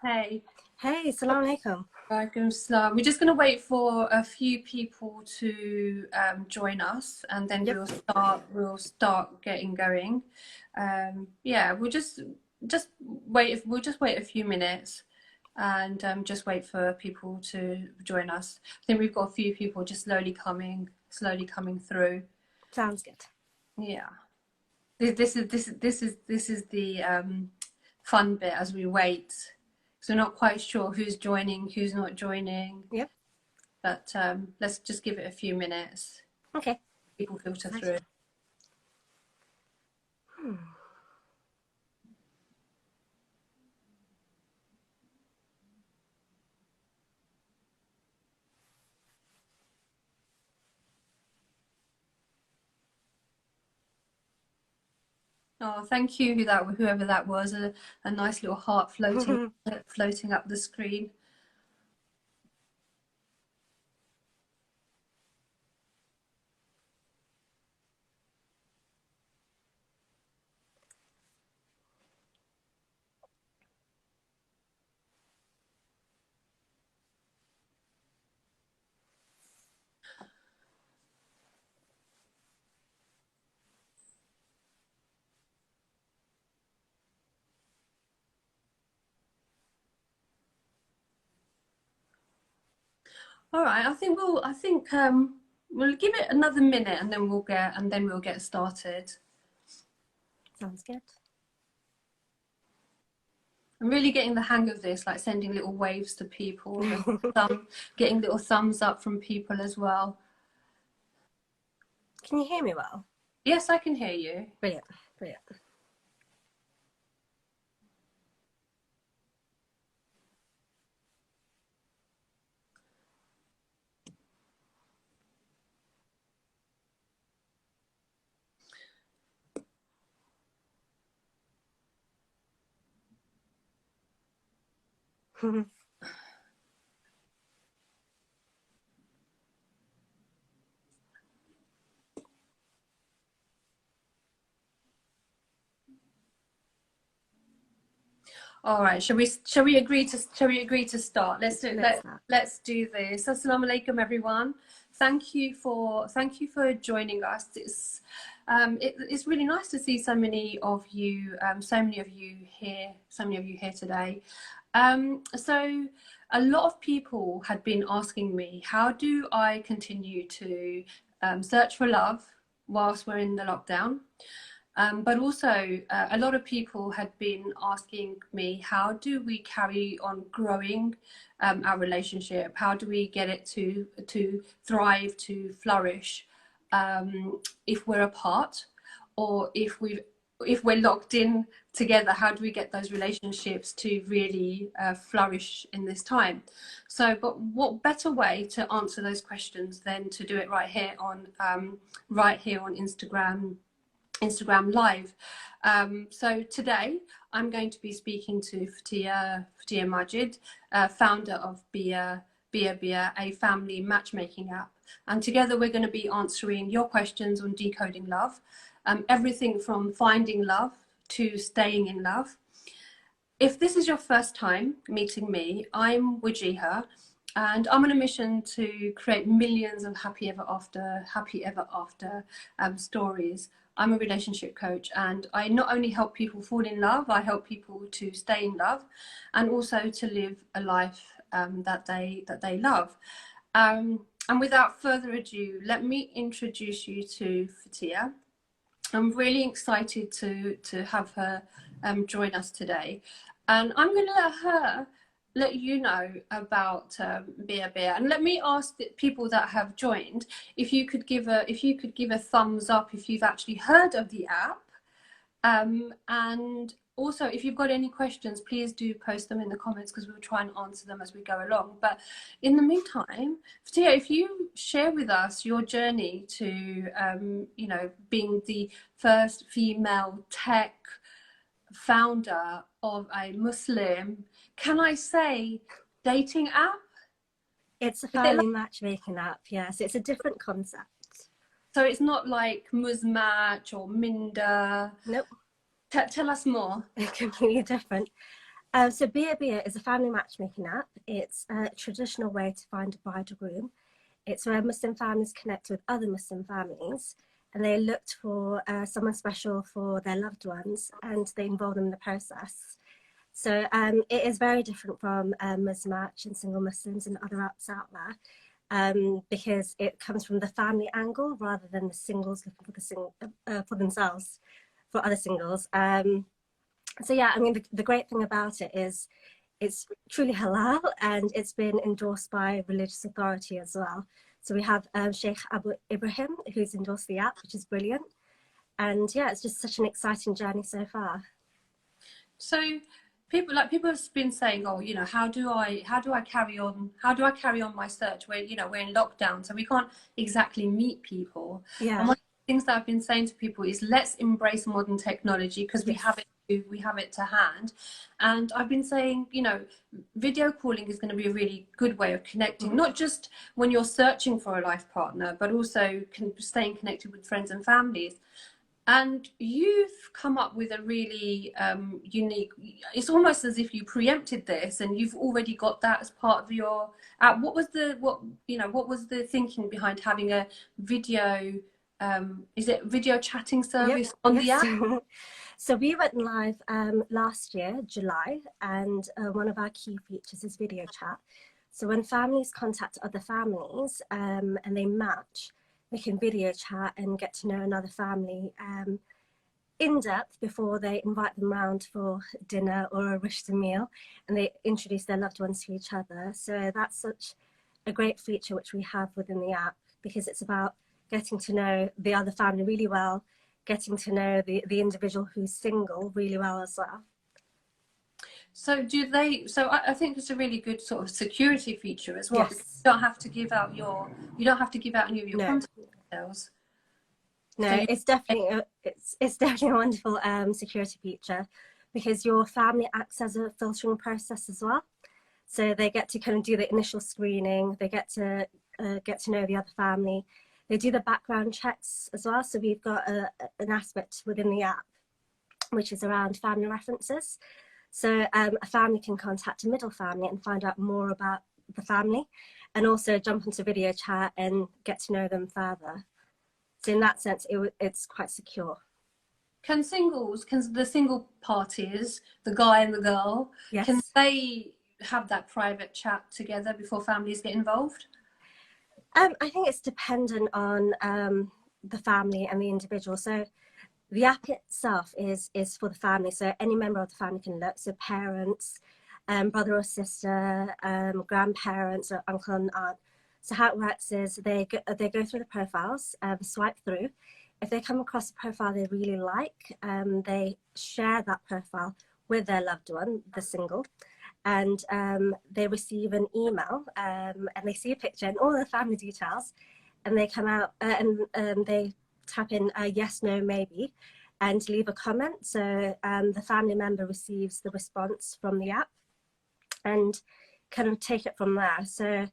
Hey, Hey, salam alaikum. Alaikum Salam. We're just going to wait for a few people to join us, and then Yep, we'll start getting going. Yeah, we'll just wait. We'll just wait a few minutes, and just wait for people to join us. I think we've got a few people just slowly coming through. sounds good. Yeah, this is the fun bit as we wait. So we're not quite sure who's joining, who's not joining. Yep, But let's just give it a few minutes. okay. People filter Nice. through. Hmm. Oh, thank you, whoever that was. A nice little heart floating up the screen. All right, I think we'll give it another minute and then we'll get started. Sounds good. I'm really getting the hang of this, like sending little waves to people and getting little thumbs up from people as well. Can you hear me well? Yes, I can hear you. Brilliant, brilliant. All right, shall we agree to start? Let's do Let's let start. let's do this. Assalamu alaikum, everyone. Thank you for joining us. It's really nice to see so many of you here today. So a lot of people had been asking me, how do I continue to search for love whilst we're in the lockdown? But also, a lot of people had been asking me, how do we carry on growing our relationship? How do we get it to thrive, to flourish, if we're apart, or if we're locked in together? How do we get those relationships to really flourish in this time? So, but what better way to answer those questions than to do it right here on Instagram Live. So today I'm going to be speaking to Fateha Majid, founder of Biye, a family matchmaking app. And together we're going to be answering your questions on decoding love, everything from finding love to staying in love. If this is your first time meeting me, I'm Wajeeha, and I'm on a mission to create millions of happy ever after stories. I'm a relationship coach, and I not only help people fall in love, I help people to stay in love, and also to live a life that they love. And without further ado, let me introduce you to Fateha. I'm really excited to have her join us today, and I'm going to let you know about Biye. And let me ask the people that have joined if you could give a thumbs up if you've actually heard of the app, and also if you've got any questions, please do post them in the comments because we'll try and answer them as we go along. But in the meantime, Fateha, if you share with us your journey to being the first female tech founder of a Muslim, can I say, dating app? It's a Is it family matchmaking app, yes. It's a different concept. So it's not like Muzmatch or Minder? Nope. Tell us more. It's completely different. So Biye is a family matchmaking app. It's a traditional way to find a bride or groom. It's where Muslim families connect with other Muslim families, and they looked for someone special for their loved ones, and they involve them in the process. So it is very different from Muzmatch and Single Muslims and other apps out there, because it comes from the family angle rather than the singles looking for themselves, for other singles. So yeah, I mean, the great thing about it is it's truly halal, and it's been endorsed by religious authority as well. So we have Sheikh Abu Ibrahim, who's endorsed the app, which is brilliant. And yeah, it's just such an exciting journey so far. So people have been saying, oh, you know, how do I carry on my search where, you know, we're in lockdown, so we can't exactly meet people. Yeah. And one of the things that I've been saying to people is, let's embrace modern technology, because Yes. we have it to hand. And I've been saying, you know, video calling is going to be a really good way of connecting, not just when you're searching for a life partner, but also staying connected with friends and families. And you've come up with a really unique, it's almost as if you preempted this and you've already got that as part of your app. What was the thinking behind having a video, is it video chatting service on the app? So we went live last year, July, and one of our key features is video chat. So when families contact other families and they match, they can video chat and get to know another family in depth before they invite them round for dinner or a rishta meal, and they introduce their loved ones to each other. So that's such a great feature which we have within the app, because it's about getting to know the other family really well, getting to know the individual who's single really well as well. So I think it's a really good sort of security feature as well. Yes. Because you don't have to give out any of your contact details. No, So it's definitely a wonderful security feature, because your family acts as a filtering process as well. So they get to kind of do the initial screening, they get to know the other family. They do the background checks as well. So we've got an aspect within the app which is around family references. So a family can contact a middle family and find out more about the family, and also jump into video chat and get to know them further. So in that sense, it's quite secure. Can the single parties, the guy and the girl, yes, can they have that private chat together before families get involved? I think it's dependent on the family and the individual. So the app itself is for the family. So any member of the family can look. So parents, brother or sister, grandparents, or uncle and aunt. So how it works is they go through the profiles, swipe through. If they come across a profile they really like, they share that profile with their loved one, the single, and they receive an email, and they see a picture and all the family details, and they come out and they tap in yes, no, maybe, and leave a comment. So the family member receives the response from the app and kind of take it from there. So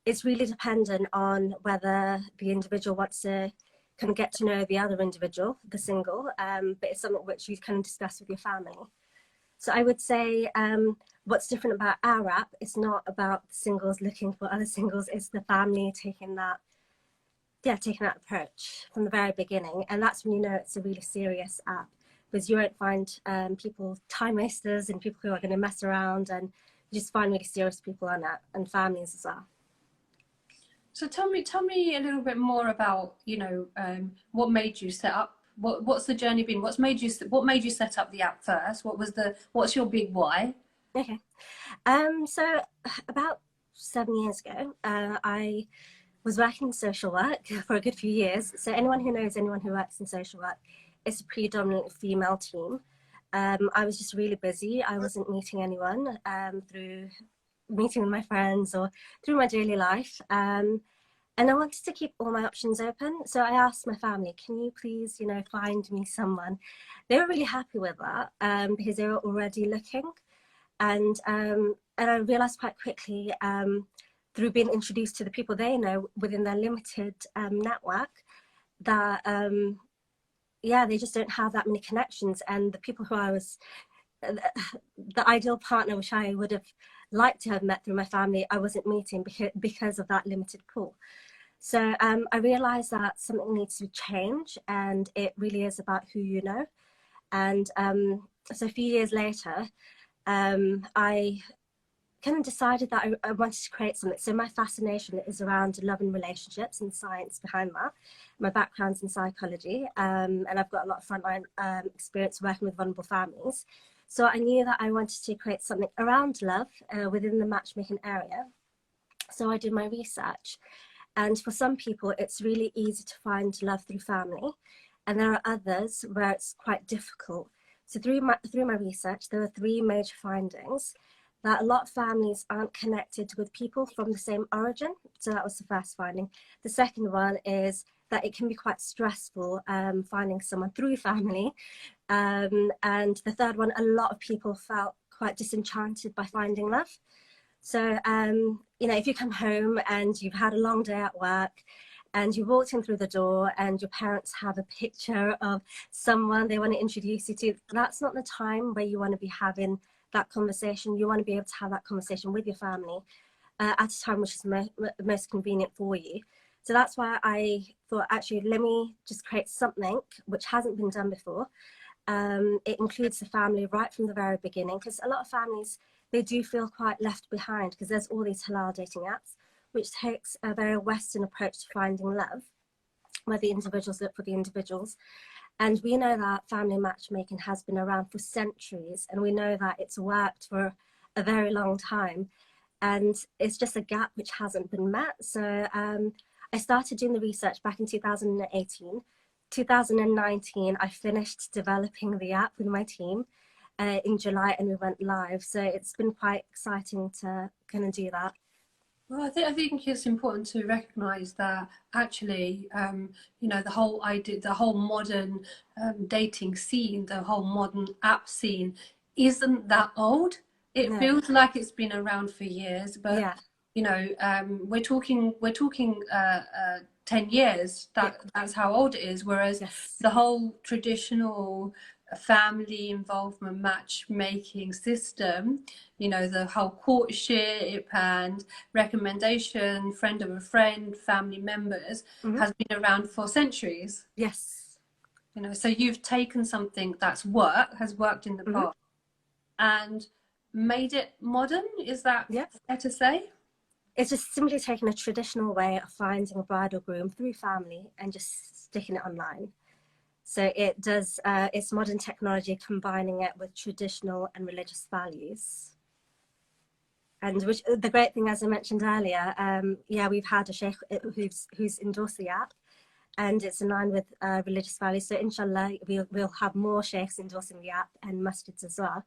it's really dependent on whether the individual wants to kind of get to know the other individual, the single, but it's something which you can discuss with your family. So I would say what's different about our app, it's not about singles looking for other singles, it's the family taking that approach from the very beginning. And that's when you know it's a really serious app, because you won't find people, time wasters and people who are going to mess around, and you just find really serious people on it, and families as well. So tell me a little bit more about, you know, what made you set up, what's the journey been? What made you set up the app first? What's your big why? Okay. So about 7 years ago, I was working in social work for a good few years. So anyone who knows anyone who works in social work, it's a predominantly female team. I was just really busy. I wasn't meeting anyone through meeting with my friends or through my daily life. And I wanted to keep all my options open. So I asked my family, can you please, find me someone? They were really happy with that because they were already looking. And I realized quite quickly through being introduced to the people they know within their limited network that, they just don't have that many connections. And the people who I was the ideal partner, which I would have liked to have met through my family, I wasn't meeting because of that limited pool. So I realized that something needs to change, and it really is about who you know. And so a few years later, I kind of decided that I wanted to create something. So my fascination is around love and relationships and science behind that. My background's in psychology, and I've got a lot of frontline experience working with vulnerable families. So I knew that I wanted to create something around love within the matchmaking area. So I did my research. And for some people, it's really easy to find love through family. And there are others where it's quite difficult. So through my research, there were 3 major findings: that a lot of families aren't connected with people from the same origin. So that was the first finding. The second one is that it can be quite stressful finding someone through family. And the third one, a lot of people felt quite disenchanted by finding love. So, if you come home and you've had a long day at work and you walked in through the door and your parents have a picture of someone they want to introduce you to, that's not the time where you want to be having that conversation. You want to be able to have that conversation with your family at a time which is most convenient for you. So that's why I thought, actually, let me just create something which hasn't been done before. It includes the family right from the very beginning, because a lot of families, they do feel quite left behind because there's all these halal dating apps, which takes a very Western approach to finding love, where the individuals look for the individuals. And we know that family matchmaking has been around for centuries, and we know that it's worked for a very long time. And it's just a gap which hasn't been met. So I started doing the research back in 2018. 2019, I finished developing the app with my team in July, and we went live. So it's been quite exciting to kind of do that. Well, I think it's important to recognise that actually, the whole modern dating scene, the whole modern app scene, isn't that old. It feels like it's been around for years, but we're talking 10 years. That's how old it is. Whereas the whole traditional family involvement matchmaking system, the whole courtship and recommendation, friend of a friend, family members, has been around for centuries. Yes. So you've taken something has worked in the past, and made it modern. Is that fair to say? It's just simply taking a traditional way of finding a bride or groom through family and just sticking it online. So it does, it's modern technology combining it with traditional and religious values. And which the great thing, as I mentioned earlier, we've had a sheikh who's endorsed the app, and it's in line with religious values. So inshallah, we'll have more sheikhs endorsing the app and masjids as well.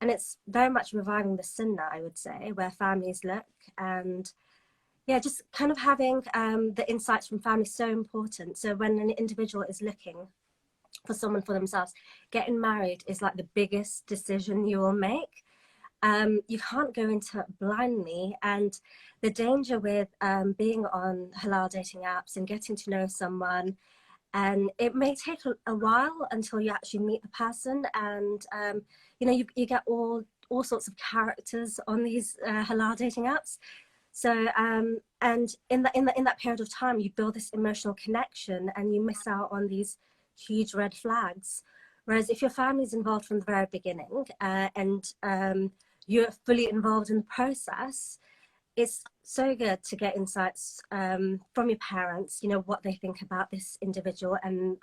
And it's very much reviving the sunnah, I would say, where families look. And just kind of having the insights from family is so important. So when an individual is looking for someone for themselves, getting married is like the biggest decision you will make. You can't go into it blindly, and the danger with being on halal dating apps and getting to know someone, and it may take a while until you actually meet the person, and you get all sorts of characters on these halal dating apps. So and in that period of time, you build this emotional connection, and you miss out on these huge red flags. Whereas if your family's involved from the very beginning, and you're fully involved in the process, it's so good to get insights from your parents, what they think about this individual and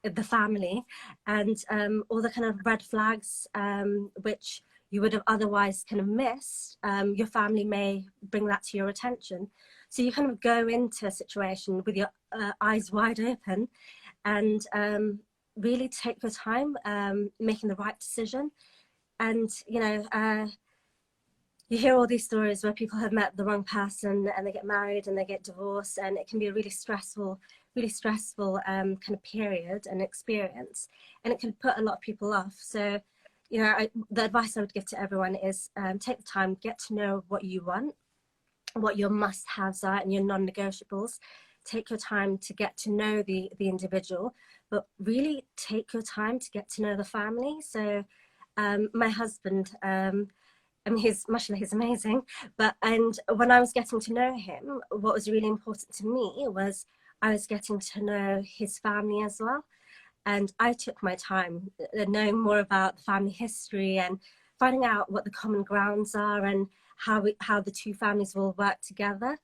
the family, and all the kind of red flags which you would have otherwise kind of missed. Your family may bring that to your attention. So you kind of go into a situation with your eyes wide open, and really take your time making the right decision. And you hear all these stories where people have met the wrong person and they get married and they get divorced, and it can be a really stressful kind of period and experience, and it can put a lot of people off. So the advice I would give to everyone is take the time, get to know what you want, what your must-haves are and your non-negotiables. Take your time to get to know the individual, but really take your time to get to know the family. So My husband, I mean, mashallah, he's amazing. And when I was getting to know him, what was really important to me was I was getting to know his family as well. And I took my time knowing more about the family history and finding out what the common grounds are and how the two families will work together.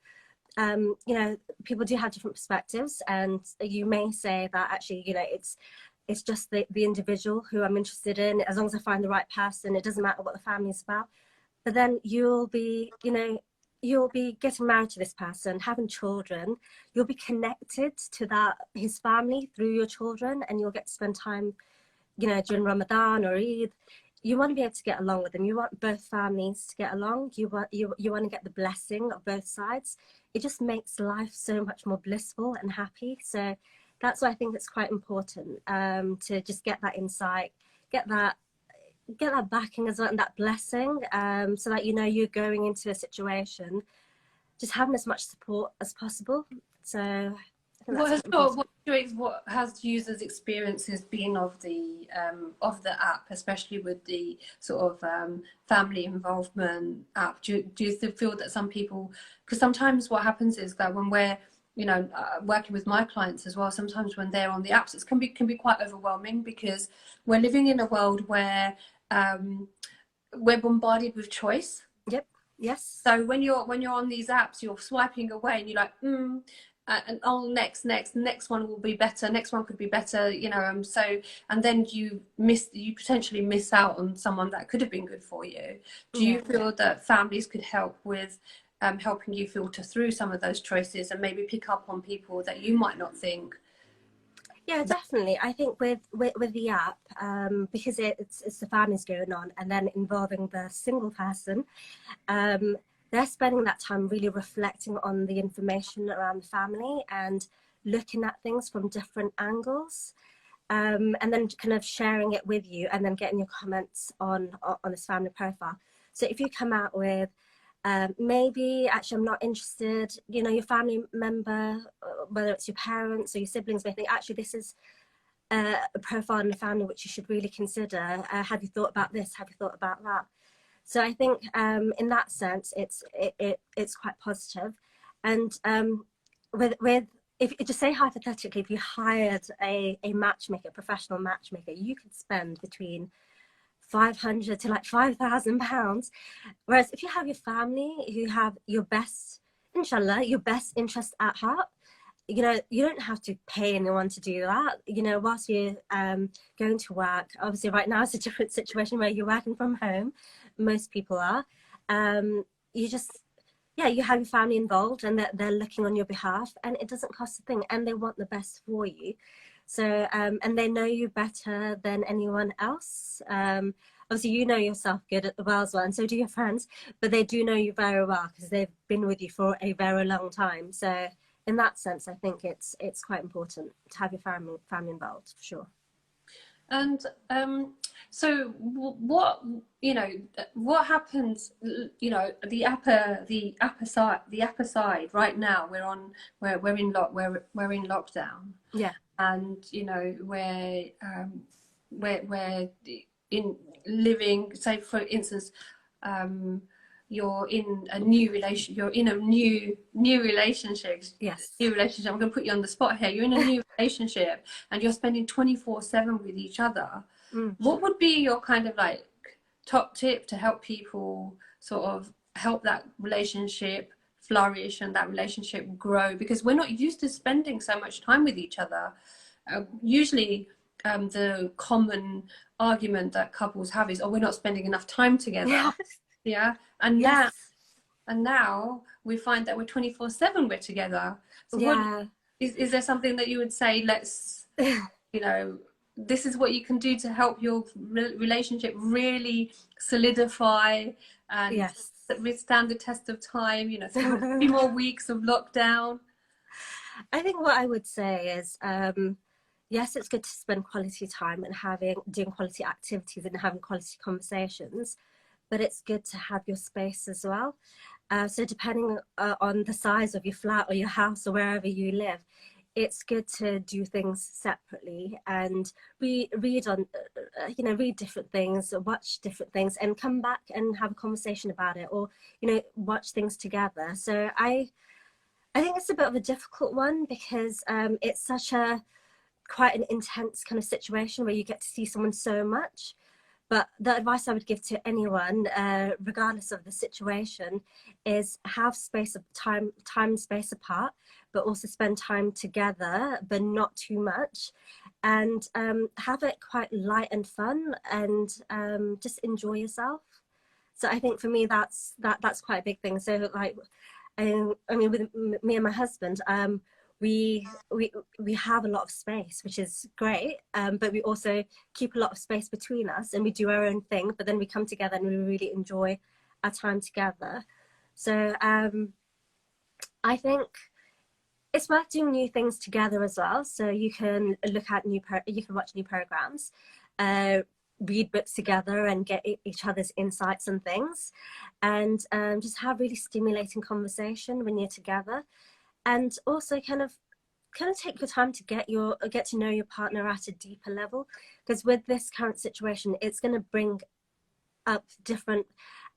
You know, people do have different perspectives, and you may say that actually, you know, it's just the individual who I'm interested in. As long as I find the right person, it doesn't matter what the family is about. But then you'll be, you know, you'll be getting married to this person, having children. You'll be connected to his family through your children, and you'll get to spend time, you know, during Ramadan or Eid. You want to be able to get along with them. You want both families to get along. You want to get the blessing of both sides. It just makes life so much more blissful and happy. So that's why I think it's quite important, to just get that insight, get that backing as well, and that blessing, so that, you know, you're going into a situation just having as much support as possible. So I think what has users' experiences been of the app, especially with the sort of family involvement app? Do you feel that some people, because sometimes what happens is that when we're, you know, working with my clients as well, sometimes when they're on the apps, it can be quite overwhelming, because we're living in a world where we're bombarded with choice. Yep. Yes. So when you're on these apps, you're swiping away and you're like, and oh, next one will be better. Next one could be better, you know. So, and then you potentially miss out on someone that could have been good for you. Do you feel that families could help with helping you filter through some of those choices and maybe pick up on people that you might not think? Yeah, definitely. I think with the app, because it's the families going on and then involving the single person, they're spending that time really reflecting on the information around the family and looking at things from different angles, and then kind of sharing it with you and then getting your comments on this family profile. So if you come out with, maybe actually I'm not interested, you know, your family member, whether it's your parents or your siblings, may think actually this is a profile in the family which you should really consider. Have you thought about this? Have you thought about that? So I think in that sense, it's quite positive. And with if just say hypothetically, if you hired a matchmaker, a professional matchmaker, you could spend between £500 to like £5,000. Whereas if you have your family who have your best, inshallah, your best interest at heart, you know, you don't have to pay anyone to do that. You know, whilst you're going to work, obviously right now it's a different situation where you're working from home. Most people are. You just, yeah, you have your family involved and they're looking on your behalf, and it doesn't cost a thing, and they want the best for you. So, and they know you better than anyone else. Obviously, you know yourself good at the well as well, and so do your friends, but they do know you very well because they've been with you for a very long time. So in that sense, I think it's quite important to have your family involved, for sure. And so what, you know, what happens, you know, the upper side right now, we're in lockdown. Yeah. And you know, we're in living, say for instance, you're in a new relationship. Yes. New relationship. I'm going to put you on the spot here. You're in a new relationship and you're spending 24/7 with each other. What would be your kind of like top tip to help people sort of help that relationship flourish and that relationship grow? Because we're not used to spending so much time with each other. Usually the common argument that couples have is, oh, we're not spending enough time together. Yes. Yeah. And now we find that we're 24/7 we're together. So what is there something that you would say, let's, you know, this is what you can do to help your relationship really solidify and withstand the test of time, you know, 3 more weeks of lockdown? I think what I would say is, yes, it's good to spend quality time and doing quality activities and having quality conversations, but it's good to have your space as well. So depending on the size of your flat or your house or wherever you live, it's good to do things separately and read on, read different things, watch different things, and come back and have a conversation about it, or watch things together. So I think it's a bit of a difficult one because it's such a quite an intense kind of situation where you get to see someone so much. But the advice I would give to anyone, regardless of the situation, is have space of time space apart, but also spend time together, but not too much, and have it quite light and fun, and just enjoy yourself. So I think for me, that's quite a big thing. So like, I mean, with me and my husband, we have a lot of space, which is great, but we also keep a lot of space between us, and we do our own thing, but then we come together and we really enjoy our time together. So I think it's worth doing new things together as well. So you can look at you can watch new programs, read books together and get each other's insights and things, and just have really stimulating conversation when you're together. And also kind of take your time to get to know your partner at a deeper level, because with this current situation, it's going to bring up different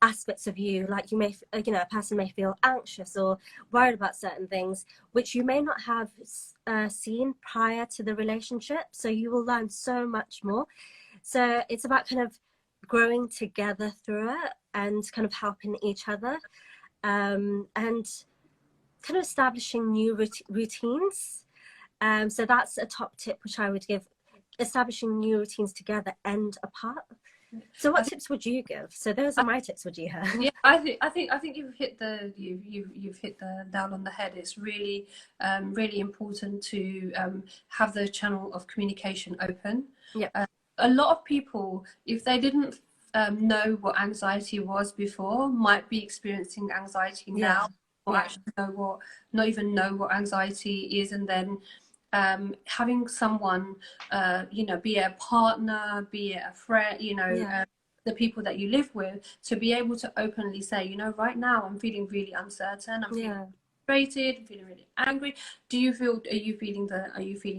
aspects of you. Like you may, a person may feel anxious or worried about certain things, which you may not have seen prior to the relationship. So you will learn so much more. So it's about kind of growing together through it and kind of helping each other, and kind of establishing new routines. So that's a top tip which I would give: establishing new routines together and apart. So what tips would you give? So those are my tips, Wajeeha. Yeah, I think you've hit the nail on the head. It's really really important to have the channel of communication open. Yeah. A lot of people, if they didn't know what anxiety was before, might be experiencing anxiety now, or actually not even know what anxiety is, and then having someone, be it a partner, be it a friend, the people that you live with, to be able to openly say, right now I'm feeling really uncertain, I'm feeling frustrated, I'm feeling really angry. Are you feeling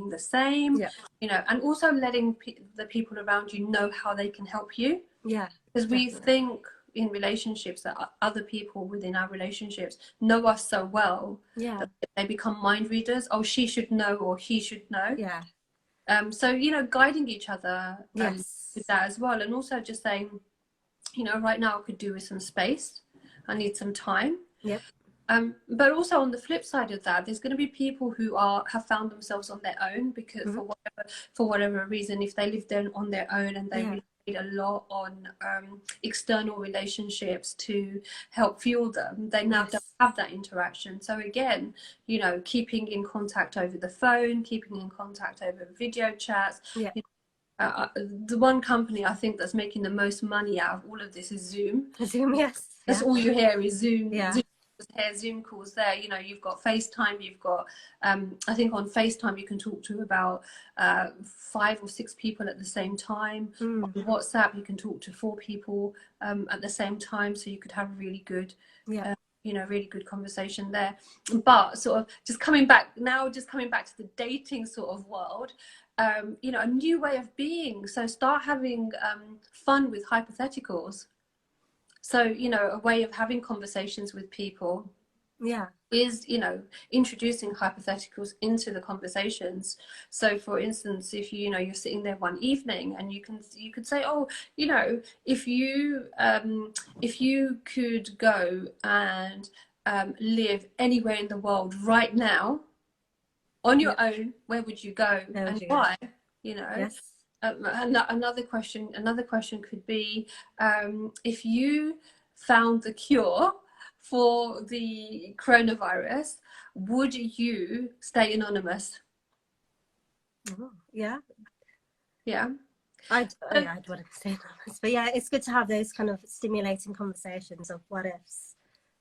the same? And also letting the people around you know how they can help you. Because we think in relationships that other people within our relationships know us so well that they become mind readers. Oh, she should know, or he should know. So guiding each other with that as well, and also just saying, right now I could do with some space, I need some time. But also on the flip side of that, there's going to be people who have found themselves on their own because for whatever reason, if they live there on their own and they relied a lot on external relationships to help fuel them, they now don't have that interaction. So again, keeping in contact over the phone, keeping in contact over video chats. The one company I think that's making the most money out of all of this is Zoom. That's all you hear is Zoom. Zoom calls there. You've got FaceTime, you've got I think on FaceTime you can talk to about 5 or 6 people at the same time. On WhatsApp you can talk to 4 people at the same time, so you could have a really good really good conversation there. But sort of just coming back to the dating sort of world, a new way of being. So start having fun with hypotheticals. So, a way of having conversations with people is, introducing hypotheticals into the conversations. So for instance, if you're sitting there one evening and you could say, oh, if you could go and live anywhere in the world right now on your own, where would you go and why? Another question could be, if you found the cure for the coronavirus, would you stay anonymous? I'd want to stay anonymous, but it's good to have those kind of stimulating conversations of what ifs.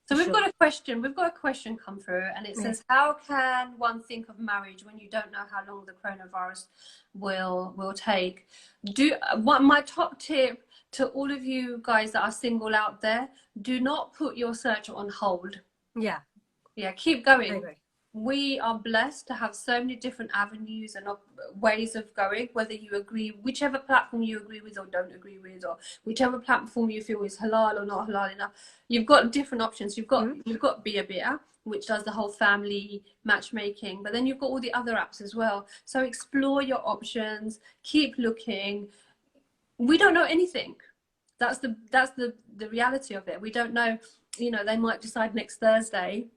So we've got a question come through, and it says, how can one think of marriage when you don't know how long the coronavirus will take? My top tip to all of you guys that are single out there: do not put your search on hold. Keep going. we are blessed to have so many different avenues and ways of going, whether you agree, whichever platform you agree with or don't agree with, or whichever platform you feel is halal or not halal enough. You've got different options. You've got Biye, which does the whole family matchmaking, but then you've got all the other apps as well. So explore your options, keep looking. We don't know anything. That's the reality of it. We don't know, you know, they might decide next Thursday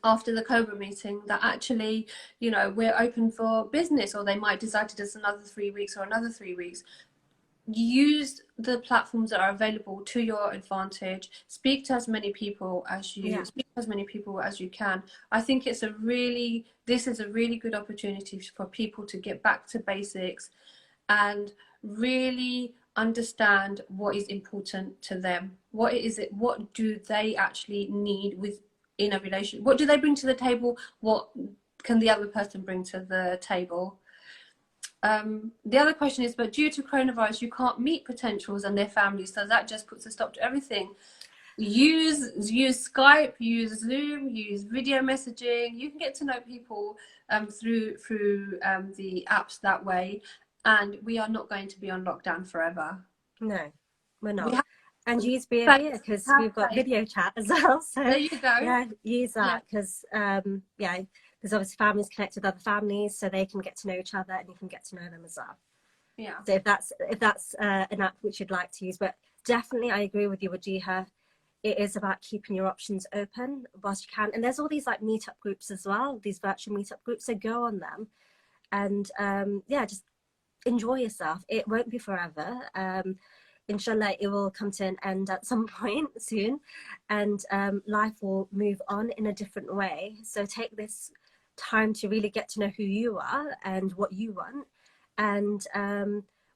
after the Cobra meeting that actually, you know, we're open for business, or they might decide to do another 3 weeks or another 3 weeks. Use the platforms that are available to your advantage. Speak to as many people as you can. I think this is a really good opportunity for people to get back to basics and really understand what is important to them. What do they actually need in a relationship? What do they bring to the table? What can the other person bring to the table? The other question is, but due to coronavirus, you can't meet potentials and their families, so that just puts a stop to everything. Use Skype, use Zoom, use video messaging. You can get to know people through the apps that way, and we are not going to be on lockdown forever. No, we're not. And use Biye because we've got video chat as well. So there you go. Yeah, use that because there's obviously families connected with other families, so they can get to know each other and you can get to know them as well. Yeah. So if that's an app which you'd like to use, but definitely I agree with you, Wajeeha. It is about keeping your options open whilst you can. And there's all these like meetup groups as well, these virtual meetup groups. So go on them and just enjoy yourself. It won't be forever. Inshallah, it will come to an end at some point soon, and life will move on in a different way. So take this time to really get to know who you are and what you want, and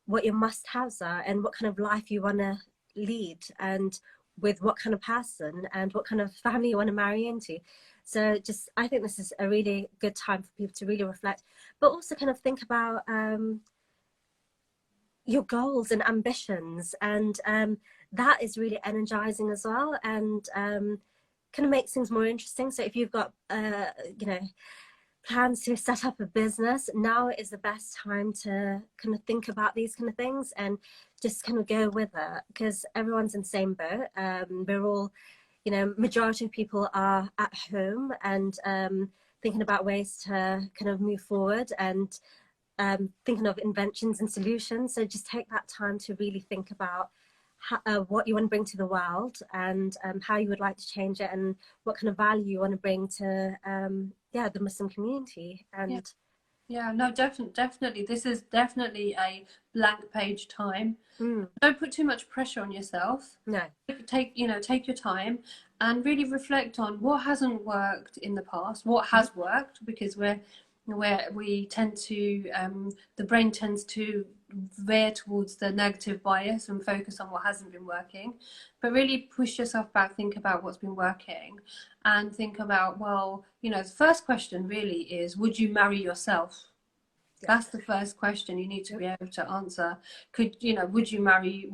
what your must-haves are, and what kind of life you want to lead, and with what kind of person and what kind of family you want to marry into. So I think this is a really good time for people to really reflect, but also kind of think about your goals and ambitions, and that is really energizing as well, and kind of makes things more interesting. So if you've got plans to set up a business, now is the best time to kind of think about these kind of things and just kind of go with it, because everyone's in the same boat. We're all, majority of people are at home and thinking about ways to kind of move forward and thinking of inventions and solutions. So just take that time to really think about what you want to bring to the world, and how you would like to change it, and what kind of value you want to bring to the Muslim community. And no, definitely this is definitely a blank page time. Don't put too much pressure on yourself. No, take your time and really reflect on what hasn't worked in the past, what has worked, because we tend to the brain tends to veer towards the negative bias and focus on what hasn't been working. But really push yourself back, think about what's been working, and think about, the first question really is, would you marry yourself? That's the first question you need to be able to answer. Would you marry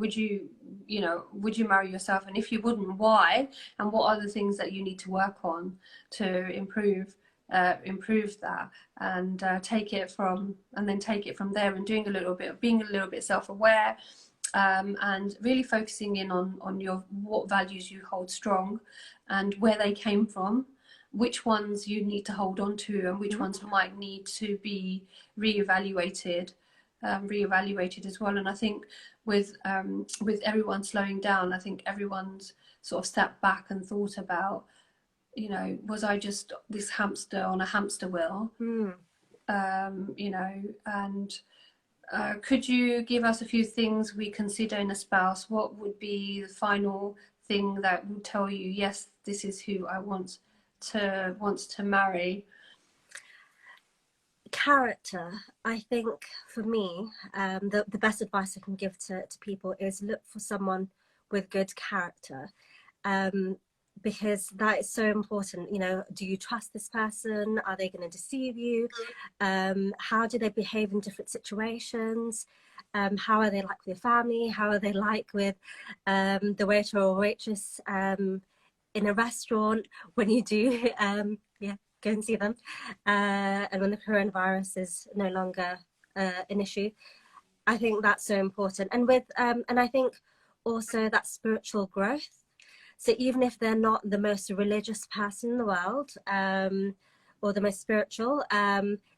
yourself? And if you wouldn't, why? And what are the things that you need to work on to improve that, and take it from there, and being a little bit self-aware, and really focusing in on what values you hold strong and where they came from, which ones you need to hold on to, and which ones might need to be reevaluated as well. And I think with everyone slowing down, I think everyone's sort of stepped back and thought about, was I just this hamster on a hamster wheel? Could you give us a few things we consider in a spouse? What would be the final thing that would tell you, yes, this is who I wants to marry? Character. I think for me, the best advice I can give to people is look for someone with good character. Because that is so important. Do you trust this person? Are they going to deceive you? How do they behave in different situations? How are they like with your family? How are they like with the waiter or waitress in a restaurant when you do go and see them. And when the coronavirus is no longer an issue, I think that's so important. And I think also that spiritual growth. So even if they're not the most religious person in the world, or the most spiritual,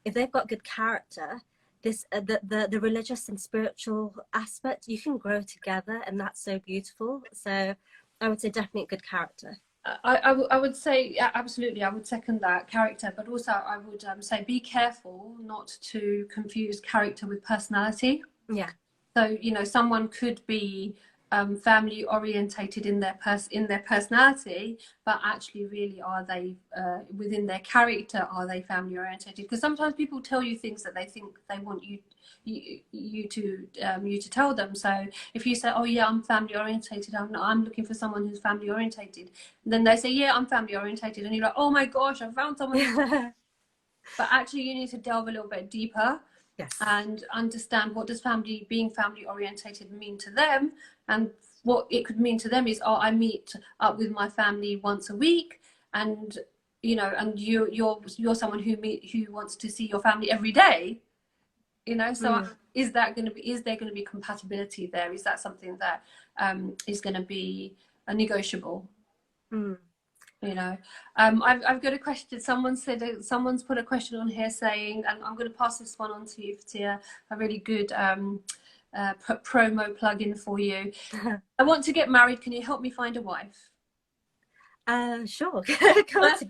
if they've got good character, the religious and spiritual aspect, you can grow together, and that's so beautiful. So I would say definitely good character. I would say absolutely. I would second that, character, but also I would say be careful not to confuse character with personality. Yeah. So someone could be family orientated in their personality, but actually really are they within their character, are they family orientated? Because sometimes people tell you things that they think they want you to tell them. So if you say, oh yeah, I'm family orientated, I'm looking for someone who's family orientated, and then they say, yeah, I'm family orientated, and you're like, oh my gosh, I found someone. But actually you need to delve a little bit deeper. Yes. And understand, what does being family orientated mean to them, and what it could mean to them is, oh, I meet up with my family once a week, and and you're someone who wants to see your family every day, so is there going to be compatibility there? Is that something that is going to be a negotiable? I've got a question. Someone's put a question on here saying, and I'm going to pass this one on to you, Fateha, a really good promo plug-in for you. I want to get married. Can you help me find a wife? Sure. Come to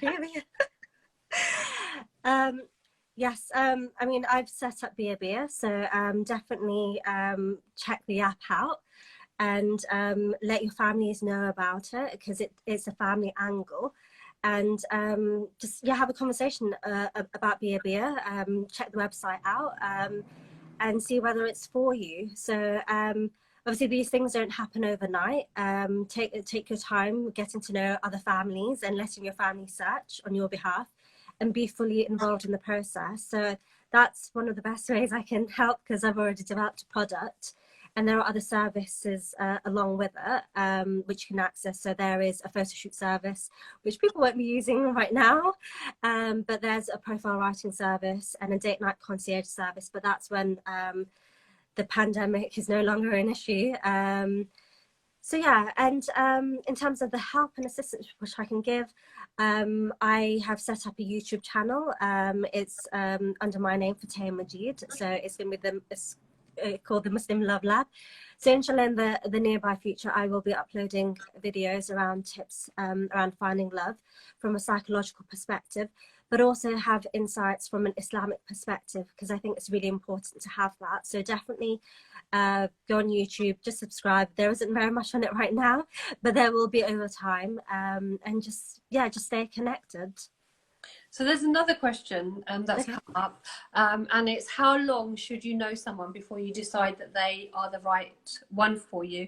Biye. Yes, I mean, I've set up Biye, so definitely check the app out, and let your families know about it, because it's a family angle. And just have a conversation about Biye, check the website out, and see whether it's for you. So obviously these things don't happen overnight. Take your time getting to know other families and letting your family search on your behalf, and be fully involved in the process. So that's one of the best ways I can help, because I've already developed a product, and there are other services along with it, which you can access. So there is a photo shoot service, which people won't be using right now, but there's a profile writing service and a date night concierge service, but that's when the pandemic is no longer an issue. So yeah, and in terms of the help and assistance which I can give, I have set up a YouTube channel. It's under my name, Fateha Majid. So it's going to be called the Muslim Love Lab. So inshallah, in the nearby future, I will be uploading videos around tips around finding love from a psychological perspective, but also have insights from an Islamic perspective, because I think it's really important to have that. So definitely go on YouTube, just subscribe. There isn't very much on it right now, but there will be over time, and just stay connected. So there's another question that's come up, and it's, how long should you know someone before you decide that they are the right one for you?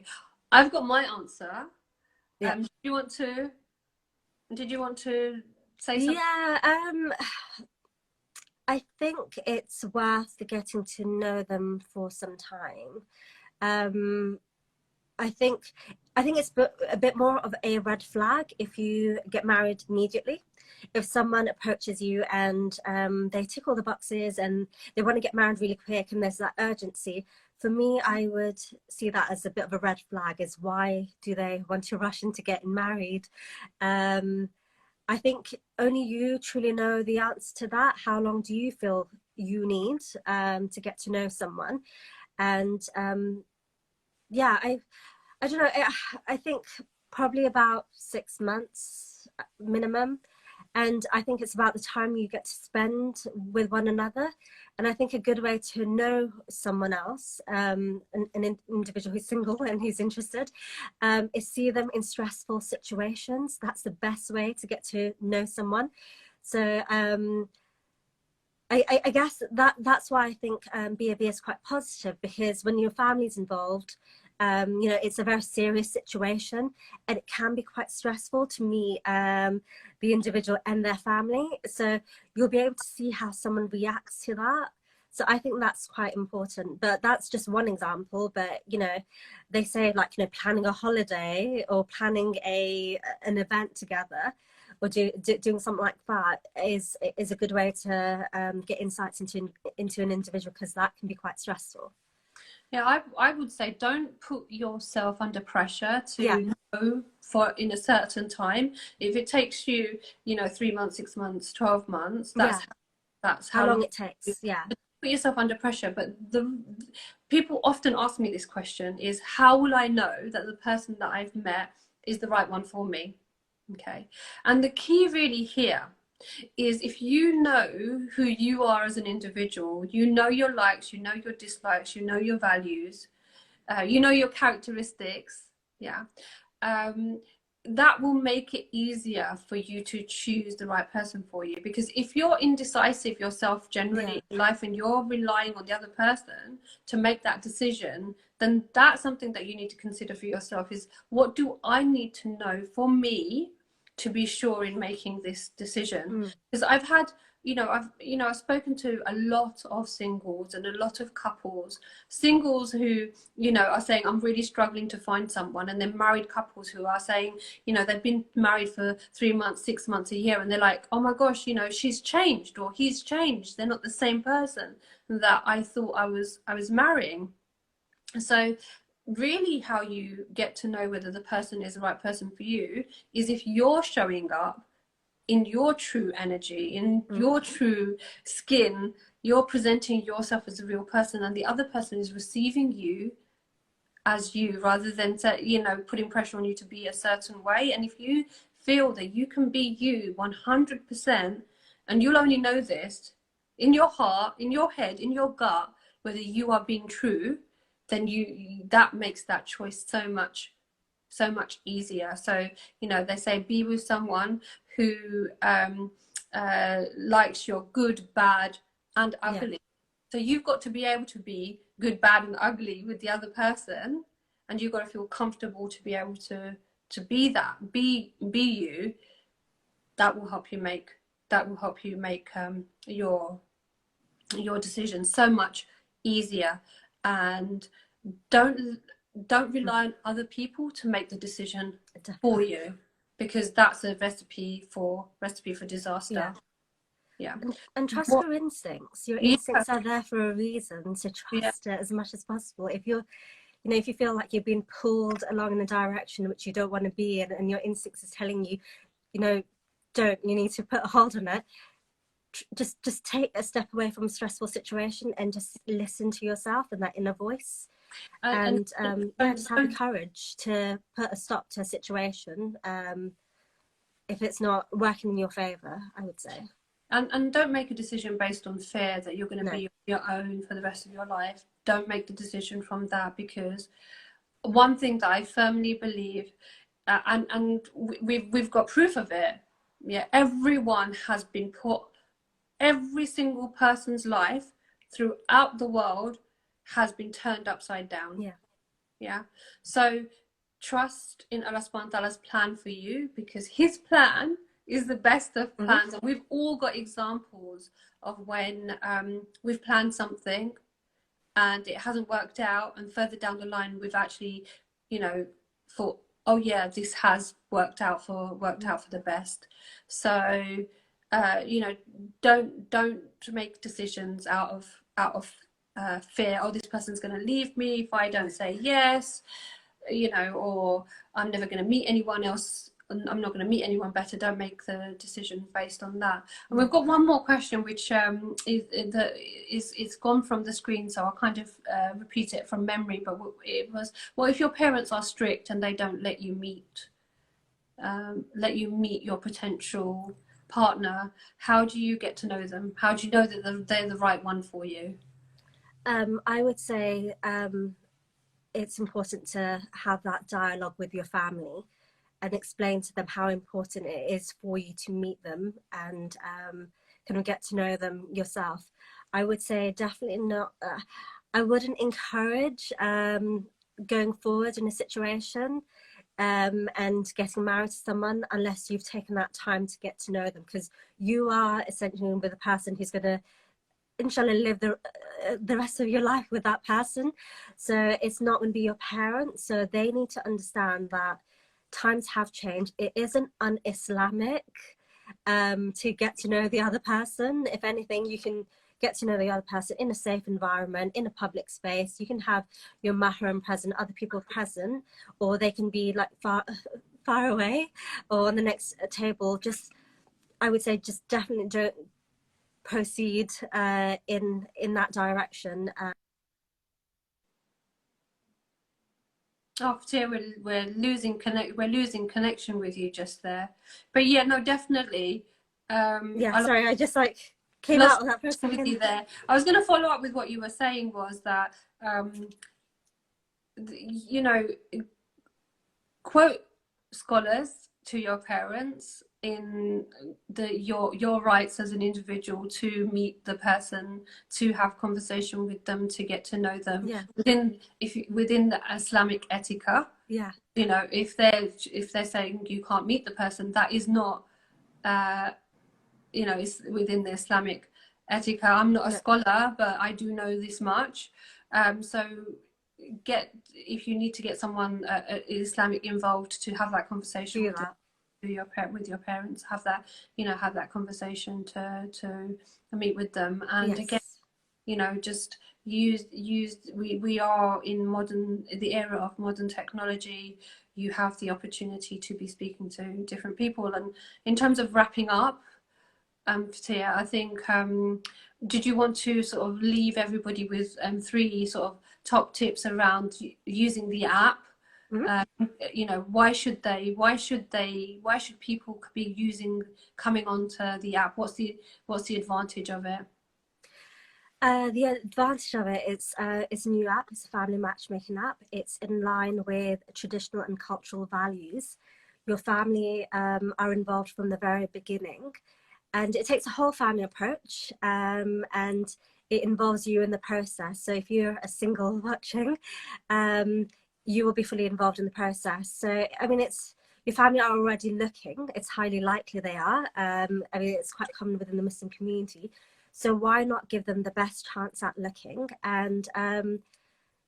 I've got my answer. Yeah. Did you want to say something? Yeah, I think it's worth getting to know them for some time. I think it's a bit more of a red flag if you get married immediately. If someone approaches you and they tick all the boxes and they want to get married really quick, and there's that urgency, for me, I would see that as a bit of a red flag. Is why do they want to rush into getting married? I think only you truly know the answer to that. How long do you feel you need to get to know someone? And yeah, I don't know. I think probably about 6 months minimum. And I think it's about the time you get to spend with one another. And I think a good way to know someone else, an individual who's single and who's interested, is see them in stressful situations. That's the best way to get to know someone. So I guess that's why I think Biye is quite positive, because when your family's involved, it's a very serious situation, and it can be quite stressful to meet the individual and their family. So you'll be able to see how someone reacts to that. So I think that's quite important. But that's just one example. But they say, like, planning a holiday or planning an event together, or doing something like that is a good way to get insights into an individual, because that can be quite stressful. Yeah, I would say don't put yourself under pressure to Yeah. know for in a certain time. If it takes you, 3 months, 6 months, 12 months, that's How how long long it takes. Yeah. put yourself under pressure. But the people often ask me this question is, how will I know that the person that I've met is the right one for me? Okay. And the key really here is, if you know who you are as an individual, you know your likes, you know your dislikes, you know your values, you know your characteristics, yeah, that will make it easier for you to choose the right person for you. Because if you're indecisive yourself generally in life, and you're relying on the other person to make that decision, then that's something that you need to consider for yourself, is what do I need to know for me to be sure in making this decision? Because I've had, I've spoken to a lot of singles and a lot of singles who, are saying, I'm really struggling to find someone. And then married couples who are saying, they've been married for 3 months, 6 months, a year, and they're like, oh my gosh, she's changed, or he's changed. They're not the same person that I thought I was marrying. So really, how you get to know whether the person is the right person for you is if you're showing up in your true energy, in your true skin, you're presenting yourself as a real person, and the other person is receiving you as you, rather than putting pressure on you to be a certain way. And if you feel that you can be you 100%, and you'll only know this in your heart, in your head, in your gut, whether you are being true, then that makes that choice so much easier. So they say, be with someone who likes your good, bad, and ugly. Yeah. So you've got to be able to be good, bad, and ugly with the other person, and you've got to feel comfortable to be able to be that, be you. That will help you make your decision so much easier. And don't rely on other people to make the decision for you, because that's a recipe for disaster. Yeah. And trust your instincts. Your instincts are there for a reason, so trust it as much as possible. If you're, if you feel like you're being pulled along in a direction which you don't want to be in, and your instincts is telling you, you need to put a hold on it, just take a step away from a stressful situation and just listen to yourself and that inner voice. And just have the courage to put a stop to a situation if it's not working in your favor, I would say. And don't make a decision based on fear that you're going to be your own for the rest of your life. Don't make the decision from that, because one thing that I firmly believe, and we've got proof of it, everyone has been put, every single person's life throughout the world has been turned upside down. So trust in Allah subhanahu wa ta'ala's plan for you, because his plan is the best of plans. And we've all got examples of when we've planned something and it hasn't worked out, and further down the line we've actually thought, oh yeah, this has worked out for the best. So don't make decisions out of fear. Oh, this person's going to leave me if I don't say yes, or I'm never going to meet anyone else, I'm not going to meet anyone better. Don't make the decision based on that. And we've got one more question, which is gone from the screen, so I'll kind of repeat it from memory. But it was, well, if your parents are strict and they don't let you meet your potential partner, how do you get to know them? How do you know that they're the right one for you? I would say it's important to have that dialogue with your family and explain to them how important it is for you to meet them and kind of get to know them yourself. I would say definitely not, I wouldn't encourage going forward in a situation and getting married to someone unless you've taken that time to get to know them, because you are essentially with a person who's going to, inshallah, live the rest of your life with that person. So it's not going to be your parents, so they need to understand that times have changed. It isn't un-Islamic to get to know the other person. If anything, you can get to know the other person in a safe environment, in a public space. You can have your mahram present, other people present, or they can be like far away or on the next table. Just, I would say, just definitely don't proceed in that direction. Oh, Fateha, we're losing connection with you just there. But yeah, no, definitely. Yeah, I sorry, I just like came lost out of that for a connection with second. you there. I was going to follow up with what you were saying was that, you know, quote scholars to your parents in your rights as an individual to meet the person, to have conversation with them, to get to know them Yeah, within the Islamic etiquette. yeah, You know, if they're saying you can't meet the person, that is not you know, it's within the Islamic etiquette. I'm not a no, scholar, but I do know this much. So if you need to get someone Islamic involved to have that conversation do with that. with your parents, have that, you know, have that conversation to meet with them. And again, Yes, you know, just use we are in the era of modern technology. You have the opportunity to be speaking to different people. And in terms of wrapping up, Fateha, I think, did you want to sort of leave everybody with three sort of top tips around using the app? mm-hmm. You know, why should people be coming onto the app? What's the advantage of it? The advantage of it is it's a new app. It's a family matchmaking app. It's in line with traditional and cultural values. Your family are involved from the very beginning, and it takes a whole family approach, and it involves you in the process. So if you're a single watching, you will be fully involved in the process. So I mean, it's your family are already looking. It's highly likely they are. I mean, it's quite common within the Muslim community. So why not give them the best chance at looking? And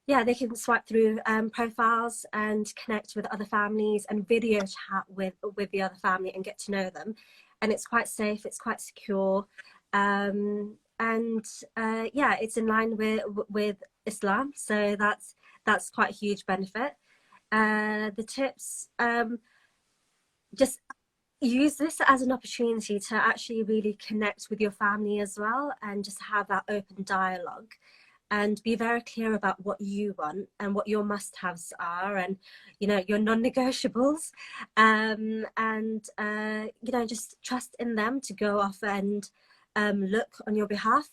yeah, they can swipe through profiles and connect with other families and video chat with the other family and get to know them. And it's quite safe, it's quite secure, and yeah, it's in line with Islam. So that's quite a huge benefit. The tips, just use this as an opportunity to actually really connect with your family as well, and just have that open dialogue and be very clear about what you want and what your must-haves are, and you know, your non-negotiables, and you know, just trust in them to go off and look on your behalf,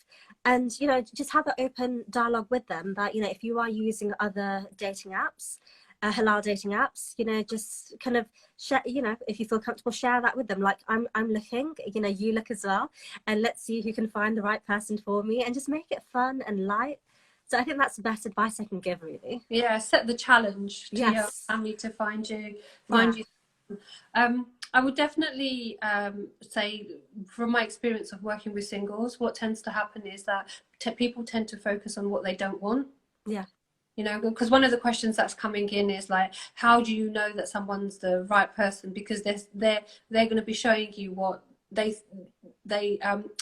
and you know, just have an open dialogue with them that, you know, if you are using other dating apps, halal dating apps, you know, just kind of share, you know, if you feel comfortable, share that with them. Like, I'm looking, you know, you look as well, and let's see who can find the right person for me, and just make it fun and light. So I think that's the best advice I can give, really. Yeah, set the challenge to your Yes. family to find Yeah. you. I would definitely say, from my experience of working with singles, what tends to happen is that people tend to focus on what they don't want. Yeah. You know, because one of the questions that's coming in is like, how do you know that someone's the right person? Because they're going to be showing you what they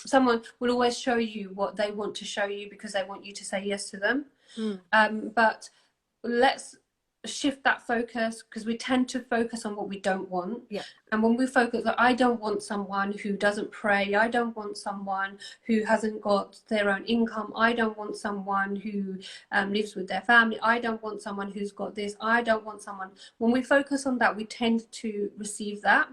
someone will always show you what they want to show you because they want you to say yes to them. But let's shift that focus, because we tend to focus on what we don't want. Yeah. And when we focus, I don't want someone who doesn't pray, I don't want someone who hasn't got their own income, I don't want someone who lives with their family, I don't want someone who's got this, I don't want someone. When we focus on that, we tend to receive that.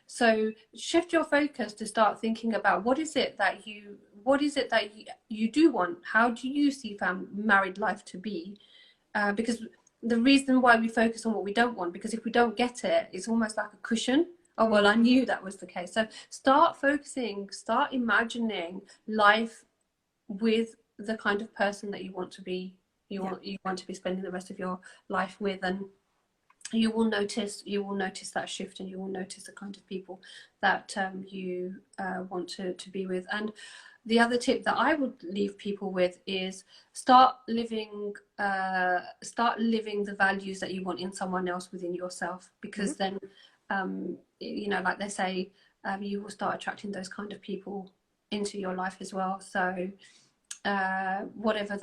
So shift your focus to start thinking about what is it that you do want. How do you see married life to be? Because the reason why we focus on what we don't want, because if we don't get it, it's almost like a cushion. Oh, well, I knew that was the case. So start focusing, start imagining life with the kind of person that you want to be, you want to be spending the rest of your life with. And you will notice that shift, and you will notice the kind of people that you want to be with. And the other tip that I would leave people with is start living the values that you want in someone else within yourself, because then you know, like they say, you will start attracting those kind of people into your life as well. So whatever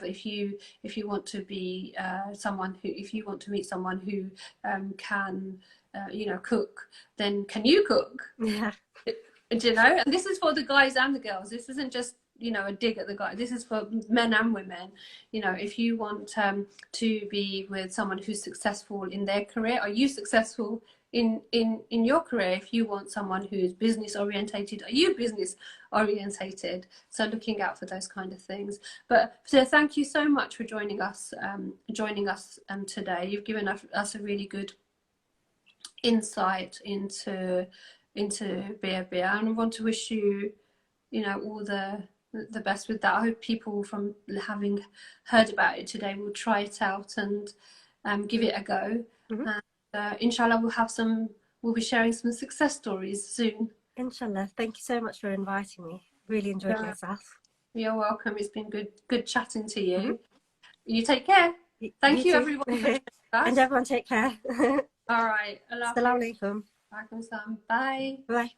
if you want to be if you want to meet someone who can you know, cook, then can you cook? Yeah. Do you know? And this is for the guys and the girls. This isn't just, you know, a dig at the guy. This is for men and women. You know, if you want to be with someone who's successful in their career, are you successful in your career? If you want someone who's business orientated, are you business orientated? So looking out for those kind of things. But so thank you so much for joining us today. You've given us a really good insight into Biye, and I want to wish you, you know, all the best with that. I hope people, from having heard about it today, will try it out and give it a go. And inshallah, we'll be sharing some success stories soon. Inshallah. Thank you so much for inviting me. Really enjoyed myself. You're welcome. It's been good chatting to you. You take care. Thank you everyone for joining us. And everyone take care. All right. Assalamu alaikum. Bye. Bye.